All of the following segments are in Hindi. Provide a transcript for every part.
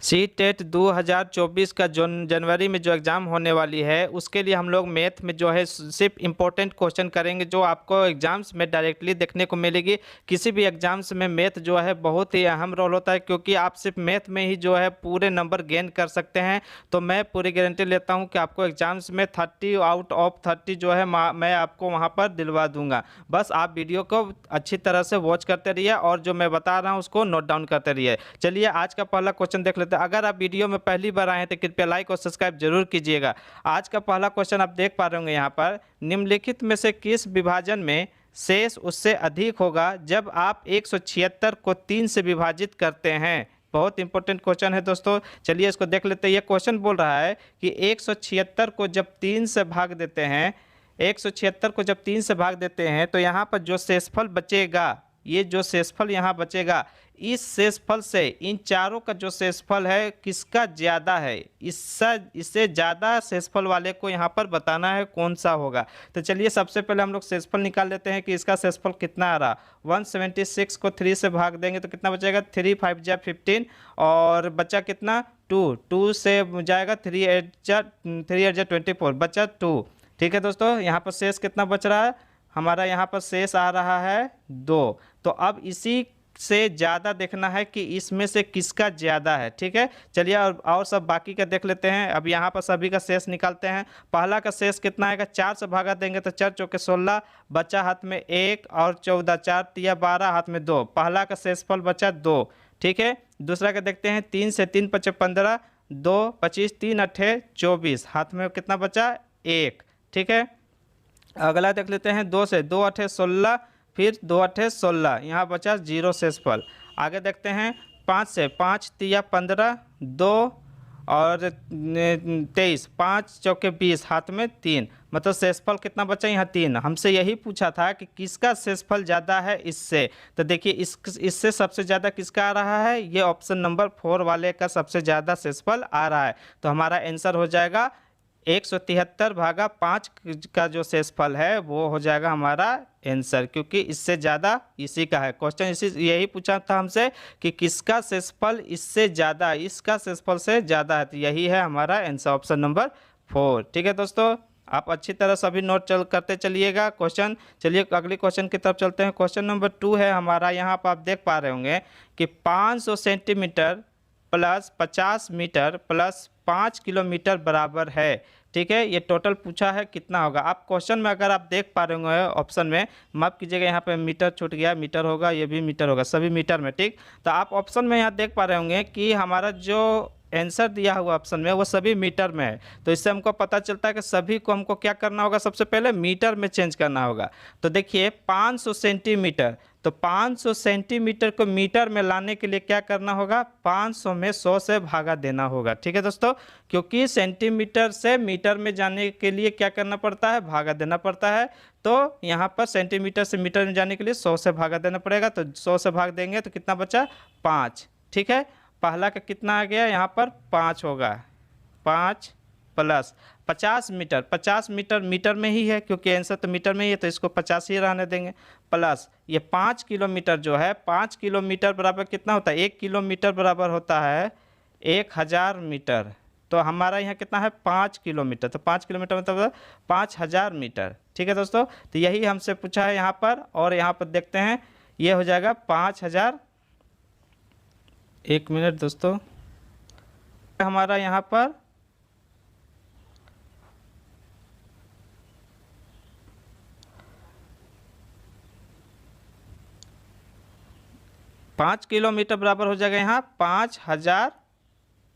सी टेट 2024 का जनवरी में जो एग्ज़ाम होने वाली है उसके लिए हम लोग मैथ में जो है सिर्फ इम्पोर्टेंट क्वेश्चन करेंगे जो आपको एग्ज़ाम्स में डायरेक्टली देखने को मिलेगी। किसी भी एग्ज़ाम्स में मैथ जो है बहुत ही अहम रोल होता है, क्योंकि आप सिर्फ मैथ में ही जो है पूरे नंबर गेन कर सकते हैं। तो मैं पूरी गारंटी लेता हूँ कि आपको एग्ज़ाम्स में 30 आउट ऑफ 30 जो है मैं आपको वहाँ पर दिलवा दूंगा। बस आप वीडियो को अच्छी तरह से वॉच करते रहिए और जो मैं बता रहा हूँ उसको नोट डाउन करते रहिए। चलिए आज का पहला क्वेश्चन देख लेते हैं। अगर आप वीडियो में पहली बार आए हैं तो कृपया लाइक और सब्सक्राइब जरूर कीजिएगा। आज का पहला क्वेश्चन आप देख पा रहे होंगे यहाँ पर, निम्नलिखित में से किस विभाजन में शेष उससे अधिक होगा जब आप 176 को 3 से विभाजित करते हैं। बहुत इंपॉर्टेंट क्वेश्चन है दोस्तों, चलिए इसको देख लेते हैं। ये क्वेश्चन बोल रहा है कि 176 को जब 3 से भाग देते हैं, 176 को जब 3 से भाग देते हैं तो यहाँ पर जो शेषफल बचेगा, ये जो शेषफल यहाँ बचेगा, इस शेषफल से इन चारों का जो शेषफल है किसका ज़्यादा है, इससे ज़्यादा शेषफल वाले को यहाँ पर बताना है कौन सा होगा। तो चलिए सबसे पहले हम लोग शेषफल निकाल लेते हैं कि इसका शेषफल कितना आ रहा। 176 को 3 से भाग देंगे तो कितना बचेगा, 3 5 जा 15 और बचा कितना 2 से जाएगा 3 8 जा 24 बचा 2। ठीक है दोस्तों, यहाँ पर शेष कितना बच रहा है हमारा, यहाँ पर शेष आ रहा है 2। तो अब इसी से ज़्यादा देखना है कि इसमें से किसका ज़्यादा है। ठीक है, चलिए और सब बाकी का देख लेते हैं। अब यहाँ पर सभी का शेष निकालते हैं। पहला का शेष कितना आएगा, 4 से भागा देंगे तो 4 चौके 16, बचा हाथ में 1 और 14, 4 तिया 12, हाथ में 2। पहला का शेषफल बचा 2। ठीक है, दूसरा का देखते हैं। 3 से 3 पचे 15, 2 25, 3 अट्ठे 24, हाथ में कितना बचा 1। ठीक है, अगला देख लेते हैं। 2 से 2 अट्ठे 16, फिर 2 अट्ठे 16, यहाँ बचा 0 शेषफल। आगे देखते हैं। 5 से 5 तिया 15, 2 और 23, 5 चौके 20, हाथ में 3, मतलब शेषफल कितना बचा यहाँ 3। हमसे यही पूछा था कि किसका शेषफल ज़्यादा है इससे। तो देखिए इससे सबसे ज़्यादा किसका आ रहा है, ये ऑप्शन नंबर 4 वाले का सबसे ज़्यादा शेषफल आ रहा है। तो हमारा आंसर हो जाएगा 173 भागा 5 का जो शेषफल है वो हो जाएगा हमारा आंसर, क्योंकि इससे ज़्यादा इसी का है। क्वेश्चन यही पूछा था हमसे कि किसका शेषफल इससे ज़्यादा, इसका शेषफल से ज़्यादा है, तो यही है हमारा आंसर, ऑप्शन नंबर 4। ठीक है दोस्तों, आप अच्छी तरह सभी नोट करते चलिएगा क्वेश्चन। चलिए अगले क्वेश्चन की तरफ चलते हैं। क्वेश्चन नंबर 2 है हमारा। यहाँ पर आप देख पा रहे होंगे कि 500 centimetre plus 50 metre plus 5 kilometre बराबर है। ठीक है, ये टोटल पूछा है कितना होगा। आप क्वेश्चन में अगर आप देख पा रहे होंगे ऑप्शन में, माफ कीजिएगा यहाँ पे मीटर छूट गया, मीटर होगा, ये भी मीटर होगा, सभी मीटर में। ठीक, तो आप ऑप्शन में यहाँ देख पा रहे होंगे कि हमारा जो आंसर दिया हुआ ऑप्शन में वो सभी मीटर में है। तो इससे हमको पता चलता है कि सभी को हमको क्या करना होगा, सबसे पहले मीटर में चेंज करना होगा। तो देखिए 500 सेंटीमीटर, तो 500 सेंटीमीटर को मीटर में लाने के लिए क्या करना होगा, 500 में 100 से भागा देना होगा। ठीक है दोस्तों, क्योंकि सेंटीमीटर से मीटर में जाने के लिए क्या करना पड़ता है, भागा देना पड़ता है। तो यहाँ पर सेंटीमीटर से मीटर में जाने के लिए 100 से भागा देना पड़ेगा। तो 100 से भाग देंगे तो कितना बचा 5। ठीक है, पहला का कितना आ गया, यहाँ पर 5 होगा, 5 प्लस 50 मीटर, 50 मीटर मीटर में ही है क्योंकि आंसर तो मीटर में ही है, तो इसको 50 ही रहने देंगे। प्लस ये 5 किलोमीटर जो है, 5 किलोमीटर बराबर कितना होता है, 1 किलोमीटर बराबर होता है 1000 मीटर। तो हमारा यहाँ कितना है 5 किलोमीटर, तो 5 किलोमीटर मतलब 5000 मीटर। ठीक है दोस्तों, तो यही हमसे पूछा है यहाँ पर। और यहाँ पर देखते हैं, ये हो जाएगा 5000, 1 मिनट दोस्तों, हमारा यहाँ पर 5 किलोमीटर बराबर हो जाएगा यहाँ 5000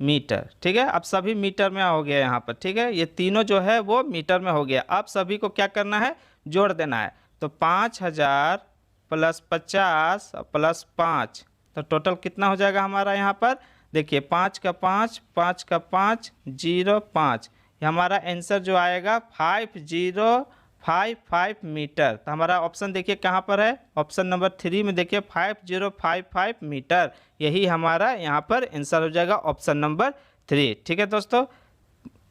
मीटर। ठीक है, अब सभी मीटर में हो गया यहाँ पर। ठीक है, ये तीनों जो है वो मीटर में हो गया। अब सभी को क्या करना है, जोड़ देना है। तो 5000 प्लस 50 प्लस 5, तो टोटल कितना हो जाएगा हमारा यहाँ पर, देखिए 5 का 5, 5 का 5, 0 5, हमारा आंसर जो आएगा 5055 मीटर। तो हमारा ऑप्शन देखिए कहाँ पर है, ऑप्शन नंबर 3 में देखिए 5055 मीटर, यही हमारा यहाँ पर आंसर हो जाएगा, ऑप्शन नंबर 3। ठीक है दोस्तों,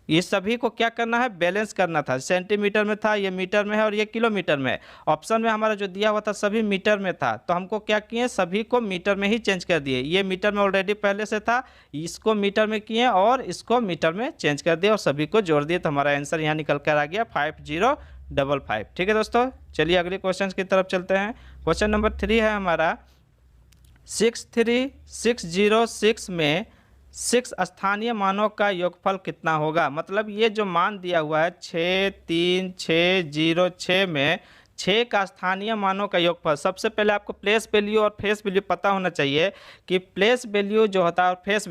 ये सभी को क्या करना है, बैलेंस करना था। सेंटीमीटर में था, ये मीटर में है और ये किलोमीटर में है। ऑप्शन में हमारा जो दिया हुआ था सभी मीटर में था, तो हमको क्या किए, सभी को मीटर में ही चेंज कर दिए। ये मीटर में ऑलरेडी पहले से था, इसको मीटर में किए और इसको मीटर में चेंज कर दिए और सभी को जोड़ दिए, तो हमारा आंसर यहाँ निकल कर आ गया 5055। ठीक है दोस्तों, चलिए अगले क्वेश्चन की तरफ चलते हैं। क्वेश्चन नंबर 3 है हमारा 63606 में 6 स्थानीय मानों का योगफल कितना होगा। मतलब ये जो मान दिया हुआ है 63606 में 6 का स्थानीय मानों का योगफल। सबसे पहले आपको प्लेस वैल्यू और फेस वैल्यू पता होना चाहिए कि प्लेस वैल्यू जो होता है और फेस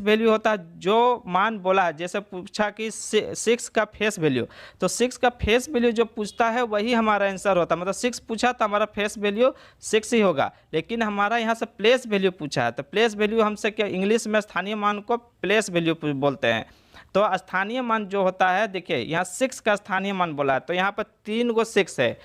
वैल्यू होता है जो मान बोला है। जैसे पूछा कि 6 का फेस वैल्यू, तो 6 का फेस वैल्यू जो पूछता है वही हमारा आंसर होता है। मतलब 6 पूछा तो हमारा फेस वैल्यू 6 ही होगा, लेकिन हमारा यहाँ से प्लेस वैल्यू पूछा है, तो प्लेस वैल्यू हमसे क्या, इंग्लिश में स्थानीय मान को प्लेस वैल्यू बोलते हैं। तो स्थानीय मान जो होता है, देखिए यहाँ 6 का स्थानीय मान बोला है, तो यहाँ पर 3 गो 6 है,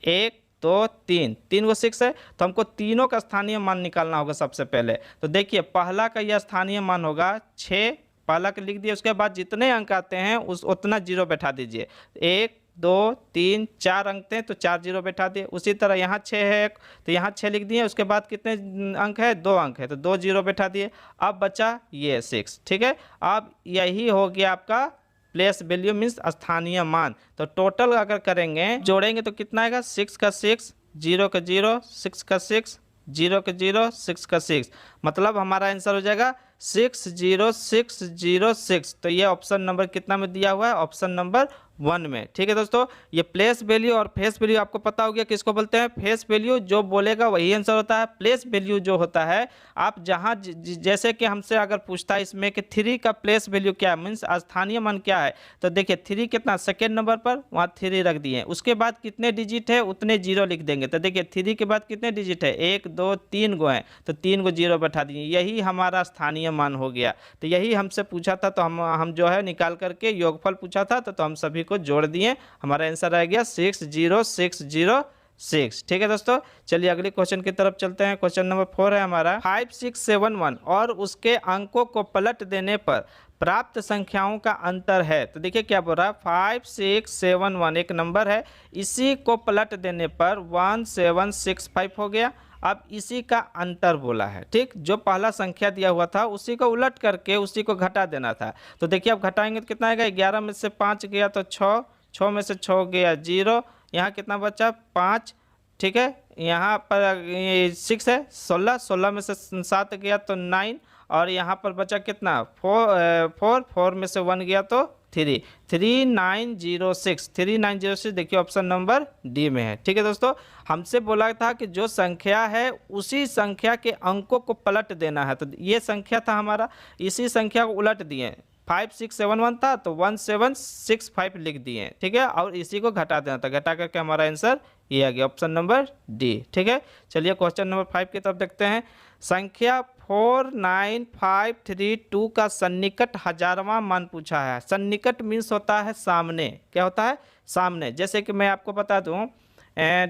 1 2 3 गो 6 है, तो हमको तीनों का स्थानीय मान निकालना होगा सबसे पहले। तो देखिए पहला का यह स्थानीय मान होगा 6, पहला का लिख दिए, उसके बाद जितने अंक आते हैं उतना जीरो बैठा दीजिए। 1 2 3 4 अंक थे तो 4 जीरो बैठा दिए। उसी तरह यहाँ 6 है तो यहाँ 6 लिख दिए, उसके बाद कितने अंक है, 2 अंक है तो 2 जीरो बैठा दिए। अब बचा ये 6। ठीक है, अब यही हो गया आपका प्लेस वैल्यू मीन्स स्थानीय मान। तो टोटल अगर करेंगे जोड़ेंगे तो कितना आएगा, 6 का 6, 0 का 0, 6 का 6, 0 का 0, 6 का 6, मतलब हमारा आंसर हो जाएगा 60606। तो ये ऑप्शन नंबर कितना में दिया हुआ है, ऑप्शन नंबर 1 में। ठीक है दोस्तों, ये प्लेस वैल्यू और फेस वैल्यू आपको पता हो गया किसको बोलते हैं। फेस वैल्यू जो बोलेगा वही आंसर होता है। प्लेस वैल्यू जो होता है, आप जहां जैसे कि हमसे अगर पूछता है इसमें कि 3 का प्लेस वैल्यू क्या है, मीन्स स्थानीय मान क्या है, तो देखिए 3 कितना, सेकेंड नंबर पर वहाँ 3 रख दिए, उसके बाद कितने डिजिट है उतने जीरो लिख देंगे। तो देखिए 3 के बाद कितने डिजिट है, 1 2 3 गो हैं, तो 3 गो जीरो बैठा दिए, यही हमारा स्थानीय मान हो गया। तो यही हमसे पूछा था, तो हम जो है निकाल करके योगफल पूछा था, तो हम सभी को जोड़ दिए, हमारा आंसर आ गया 60606। ठीक है दोस्तों, चलिए अगले क्वेश्चन की तरफ चलते हैं। क्वेश्चन नंबर 4 है हमारा 5671 और उसके अंकों को पलट देने पर प्राप्त संख्याओं का अंतर है। तो देखिए क्या बोल रहा है, 5671 एक नंबर है, इसी को पलट देने पर 1765 हो गया। अब इसी का अंतर बोला है। ठीक, जो पहला संख्या दिया हुआ था उसी को उलट करके उसी को घटा देना था। तो देखिए अब घटाएंगे तो कितना आएगा, 11 में से 5 गया तो 6, 6 में से 6 गया 0, यहाँ कितना बचा 5। ठीक है, यहाँ पर 6 है, 16, 16 में से 7 गया तो 9, और यहाँ पर बचा कितना 4, 4 में से 1 गया तो 3, 3906। देखिए ऑप्शन नंबर डी में है। ठीक है दोस्तों, हमसे बोला था कि जो संख्या है उसी संख्या के अंकों को पलट देना है। तो ये संख्या था हमारा, इसी संख्या को उलट दिए, 5671 था तो 1765 लिख दिए। ठीक है, और इसी को घटा देना था, घटा करके हमारा आंसर ये आ गया ऑप्शन नंबर डी। ठीक है, चलिए क्वेश्चन नंबर 5 की तरफ देखते हैं। संख्या 49532 का सन्निकट हजारवां मान पूछा है। सन्निकट मीन्स होता है सामने, क्या होता है, सामने। जैसे कि मैं आपको बता दूं,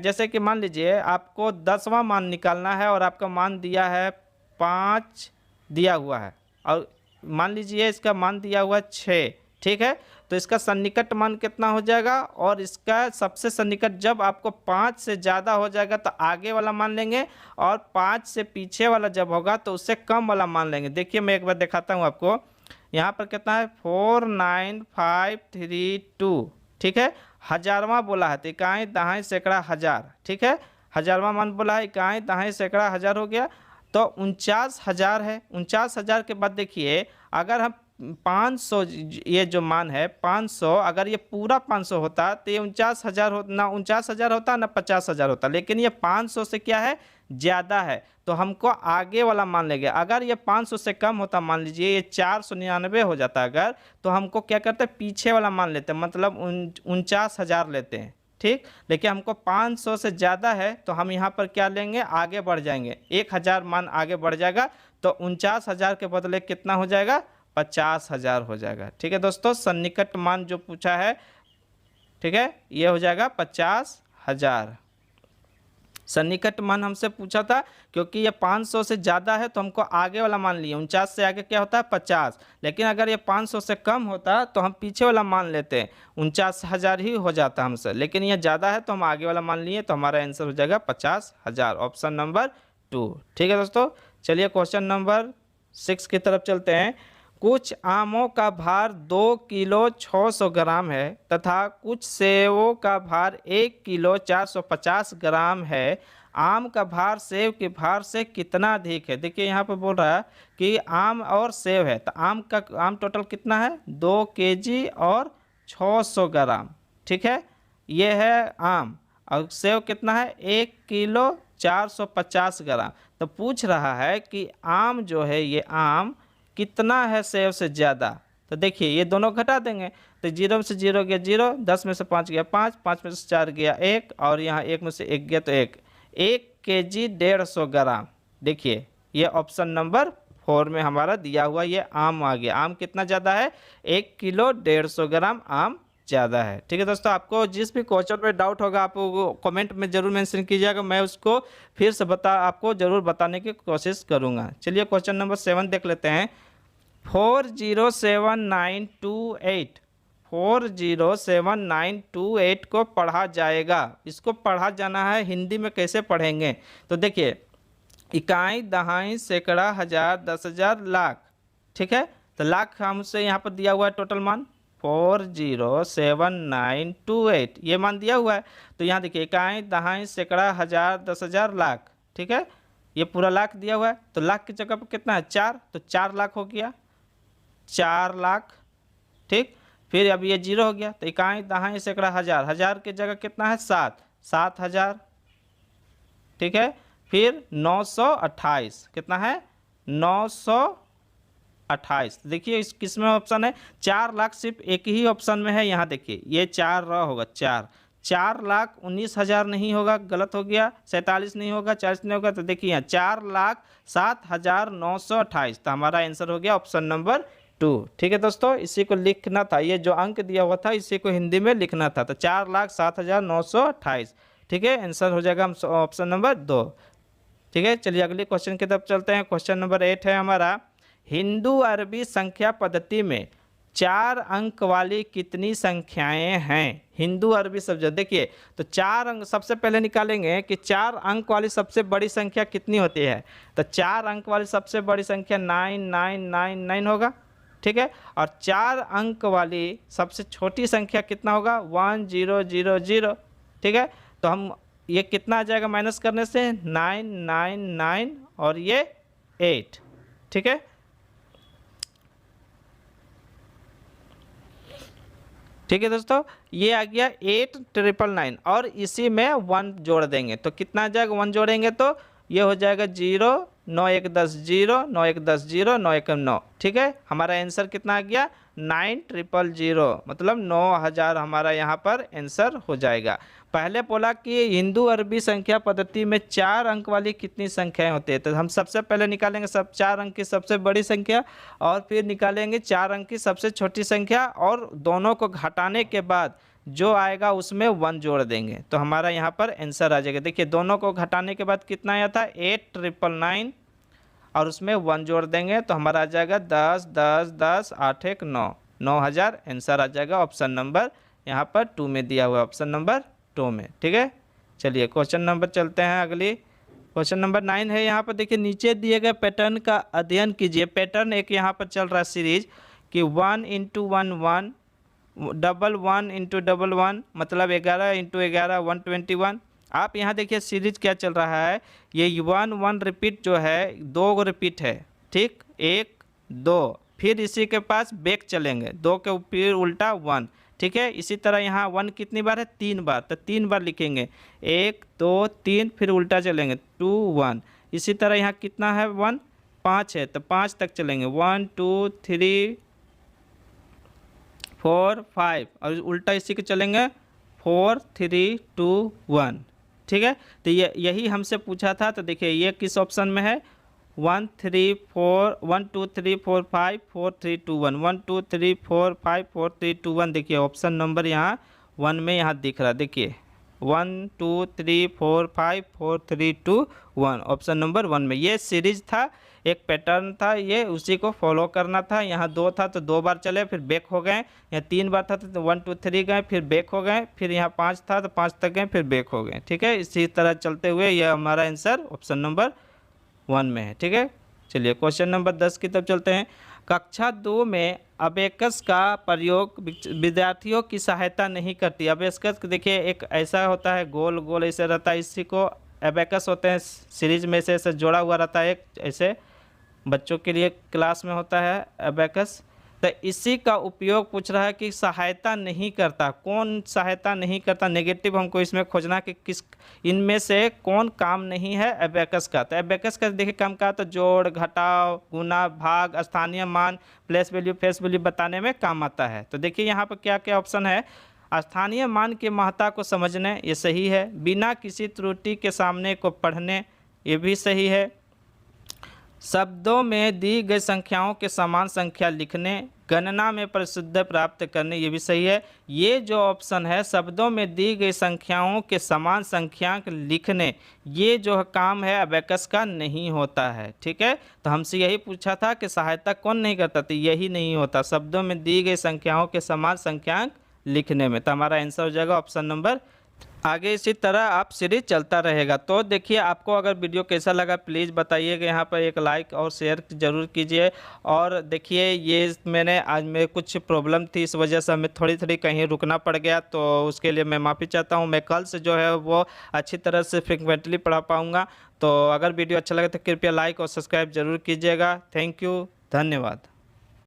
जैसे कि मान लीजिए आपको 10वां मान निकालना है और आपका मान दिया है 5 दिया हुआ है, और मान लीजिए इसका मान दिया हुआ 6। ठीक है, तो इसका सन्निकट मान कितना हो जाएगा, और इसका सबसे सन्निकट जब आपको 5 से ज़्यादा हो जाएगा तो आगे वाला मान लेंगे, और 5 से पीछे वाला जब होगा तो उससे कम वाला मान लेंगे। देखिए मैं एक बार दिखाता हूँ आपको, यहाँ पर कितना है 49532। ठीक है, हजारवां बोला है तो इकाई दहाई सैकड़ा हज़ार। ठीक है, हजारवां मान बोला है, इकाई दहाई सैकड़ा हज़ार हो गया, तो 49,000 है। 49,000 के बाद देखिए अगर हम 500, ये जो मान है 500, अगर ये पूरा 500 होता तो ये 49,000 ना 49,000 होता ना 50,000 होता, लेकिन ये 500 से क्या है, ज़्यादा है, तो हमको आगे वाला मान लेंगे। अगर ये 500 से कम होता, मान लीजिए ये 499 हो जाता अगर, तो हमको क्या करते हैं, पीछे वाला मान लेते हैं, मतलब 49,000 लेते हैं। ठीक, लेकिन हमको 500 से ज़्यादा है तो हम यहाँ पर क्या लेंगे, आगे बढ़ जाएंगे, 1000 मान आगे बढ़ जाएगा, तो 49,000 के बदले कितना हो जाएगा, 50,000 हो जाएगा। ठीक है दोस्तों, सन्निकट मान जो पूछा है, ठीक है, ये हो जाएगा 50,000। सन्निकट मान हमसे पूछा था, क्योंकि ये 500 से ज़्यादा है तो हमको आगे वाला मान लिए 49 से आगे क्या होता है 50, लेकिन अगर ये 500 से कम होता तो हम पीछे वाला मान लेते, 49,000 ही हो जाता हमसे, लेकिन ये ज़्यादा है तो हम आगे वाला मान लिए, तो हमारा आंसर हो जाएगा 50,000, ऑप्शन नंबर 2। ठीक है दोस्तों, चलिए क्वेश्चन नंबर 6 की तरफ चलते हैं। कुछ आमों का भार 2 किलो 600 ग्राम है तथा कुछ सेवों का भार 1 किलो 450 ग्राम है। आम का भार सेव के भार से कितना अधिक है? देखिए यहाँ पर बोल रहा है कि आम और सेव है, तो आम टोटल कितना है 2 केजी और 600 ग्राम। ठीक है, ये है आम, और सेव कितना है 1 किलो 450 ग्राम। तो पूछ रहा है कि आम जो है ये आम कितना है सेव से ज़्यादा। तो देखिए ये दोनों घटा देंगे, तो 0 में से 0 गया 0, 10 में से 5 गया 5, 5 में से 4 गया 1, और यहाँ 1 में से 1 गया तो 1 केजी 150 ग्राम। देखिए ये ऑप्शन नंबर 4 में हमारा दिया हुआ ये आम आ गया। आम कितना ज़्यादा है 1 किलो 150 ग्राम आम ज़्यादा है। ठीक है दोस्तों, आपको जिस भी क्वेश्चन में डाउट होगा आप कमेंट में ज़रूर मेंशन कीजिएगा, मैं उसको फिर से आपको ज़रूर बताने की कोशिश करूँगा। चलिए क्वेश्चन नंबर 7 देख लेते हैं। 407928 407928 को पढ़ा जाएगा। इसको पढ़ा जाना है, हिंदी में कैसे पढ़ेंगे? तो देखिए इकाई, दहाई, सैकड़ा, हजार, 10,000, लाख। ठीक है, तो लाख हमसे यहाँ पर दिया हुआ है टोटल मान 407928, ये मान दिया हुआ है। तो यहाँ देखिए इकाई, दहाई, सैकड़ा, हजार, 10,000, लाख। ठीक है, ये पूरा लाख दिया हुआ है, तो लाख की जगह पर कितना है 4, तो 4 लाख हो गया, 4 लाख। ठीक, फिर अब ये 0 हो गया, तो इकाई, दहाई, सैकड़ा, हजार, हजार की जगह कितना है 7, 7,000। ठीक है, फिर 928 कितना है 928। देखिए इस किस में ऑप्शन है 4 लाख, सिर्फ एक ही ऑप्शन में है। यहाँ देखिए ये 4 होगा 4,19,000 नहीं होगा, गलत हो गया, 47 नहीं होगा, 40 नहीं होगा, तो देखिए यहाँ 4,07,928, तो हमारा आंसर हो गया ऑप्शन नंबर 2। ठीक है दोस्तों, इसी को लिखना था, ये जो अंक दिया हुआ था इसी को हिंदी में लिखना था, तो 4,07,928। ठीक है, आंसर हो जाएगा ऑप्शन नंबर 2। ठीक है, चलिए अगले क्वेश्चन की तरफ चलते हैं। क्वेश्चन नंबर 8 है हमारा, हिंदू अरबी संख्या पद्धति में 4 अंक वाली कितनी संख्याएं हैं? हिंदू अरबी सब्जेक्ट देखिए, तो 4 अंक सबसे पहले निकालेंगे कि 4 अंक वाली सबसे बड़ी संख्या कितनी होती है। तो 4 अंक वाली सबसे बड़ी संख्या 9999 होगा। ठीक है, और 4 अंक वाली सबसे छोटी संख्या कितना होगा 1000। ठीक है, तो हम ये कितना आ जाएगा माइनस करने से 999 और ये 8। ठीक है, ठीक है दोस्तों, ये आ गया 8999 और इसी में 1 जोड़ देंगे तो कितना आ जाएगा, 1 जोड़ेंगे तो ये हो जाएगा 0, 9 1 10 0, 9 1 10 0, 9 1 9। ठीक है, हमारा आंसर कितना आ गया 9000, मतलब 9000 हमारा यहाँ पर आंसर हो जाएगा। पहले बोला कि हिंदू अरबी संख्या पद्धति में 4 अंक वाली कितनी संख्याएं होती है, तो हम सबसे पहले निकालेंगे 4 अंक की सबसे बड़ी संख्या और फिर निकालेंगे 4 अंक की सबसे छोटी संख्या, और दोनों को घटाने के बाद जो आएगा उसमें 1 जोड़ देंगे तो हमारा यहाँ पर आंसर आ जाएगा। देखिए दोनों को घटाने के बाद कितना आया था 8999 और उसमें 1 जोड़ देंगे तो हमारा आ जाएगा 10 10 10 8 1 9, 9000 आंसर आ जाएगा ऑप्शन नंबर यहाँ पर 2 में दिया हुआ, ऑप्शन नंबर 2 में। ठीक है, चलिए क्वेश्चन नंबर चलते हैं अगली। क्वेश्चन नंबर 9 है, यहाँ पर देखिए नीचे दिए गए पैटर्न का अध्ययन कीजिए। पैटर्न एक यहाँ पर चल रहा है सीरीज कि 1 × 1 1, 1 × 1 मतलब 11 × 11 121। आप यहाँ देखिए सीरीज क्या चल रहा है, ये 1 1 रिपीट जो है 2 रिपीट है। ठीक, 1 2, फिर इसी के पास बैक चलेंगे 2 के फिर उल्टा 1। ठीक है, इसी तरह यहाँ 1 कितनी बार है 3 बार, तो 3 बार लिखेंगे 1 2 3, फिर उल्टा चलेंगे 2 1। इसी तरह यहाँ कितना है 1 5 है तो 5 तक चलेंगे 1 2 3 4 5 और उल्टा इसी के चलेंगे 4 3 2 1। ठीक है, तो ये यही हमसे पूछा था, तो देखिए ये किस ऑप्शन में है 1 3 4 1 2 3 4 5 4 3 2 1, 1 2 3 4 5 4 3 2 1। देखिए ऑप्शन नंबर यहाँ 1 में यहाँ दिख रहा है। देखिए 1 2 3 4 5 4 3 2 1, ऑप्शन नंबर 1 में ये सीरीज था, एक पैटर्न था, ये उसी को फॉलो करना था। यहाँ 2 था तो 2 बार चले फिर बैक हो गए, यहाँ 3 बार था तो 1 2 3 गए फिर बैक हो गए, फिर यहाँ 5 था तो 5 तक गए फिर बैक हो गए। ठीक है, इसी तरह चलते हुए ये हमारा आंसर ऑप्शन नंबर 1 में है। ठीक है, चलिए क्वेश्चन नंबर 10 की तरफ चलते हैं। कक्षा 2 में अबेकस का प्रयोग विद्यार्थियों की सहायता नहीं करती। अबेकस देखिए एक ऐसा होता है, गोल गोल ऐसे रहता है, इसी को अबेकस होते हैं, सीरीज में से ऐसे जोड़ा हुआ रहता है, एक ऐसे बच्चों के लिए क्लास में होता है अबेकस। तो इसी का उपयोग पूछ रहा है कि सहायता नहीं करता, कौन सहायता नहीं करता, नेगेटिव हमको इसमें खोजना कि किस इनमें से कौन काम नहीं है अबेकस का। तो अबेकस का देखिए काम का तो जोड़ घटाव गुना भाग स्थानीय मान प्लेस वैल्यू फेस वैल्यू बताने में काम आता है। तो देखिए यहाँ पर क्या क्या ऑप्शन है। स्थानीय मान की महत्ता को समझने, ये सही है। बिना किसी त्रुटि के सामने को पढ़ने, ये भी सही है। शब्दों में दी गई संख्याओं के समान संख्या लिखने, गणना में प्रसिद्ध प्राप्त करने, ये भी सही है। ये जो ऑप्शन है शब्दों में दी गई संख्याओं के समान संख्यांक लिखने, ये जो काम है अबेकस का नहीं होता है। ठीक है, तो हमसे यही पूछा था कि सहायता कौन नहीं करता, तो यही नहीं होता, शब्दों में दी गई संख्याओं के समान संख्यांक लिखने में। तो हमारा आंसर हो जाएगा ऑप्शन नंबर। आगे इसी तरह आप सीरीज चलता रहेगा। तो देखिए आपको अगर वीडियो कैसा लगा प्लीज़ बताइएगा, यहाँ पर एक लाइक और शेयर ज़रूर कीजिए। और देखिए ये मैंने आज में कुछ प्रॉब्लम थी, इस वजह से हमें थोड़ी थोड़ी कहीं रुकना पड़ गया, तो उसके लिए मैं माफ़ी चाहता हूँ। मैं कल से जो है वो अच्छी तरह से फ्रिक्वेंटली पढ़ा पाऊँगा। तो अगर वीडियो अच्छा लगे तो कृपया लाइक और सब्सक्राइब ज़रूर कीजिएगा। थैंक यू, धन्यवाद।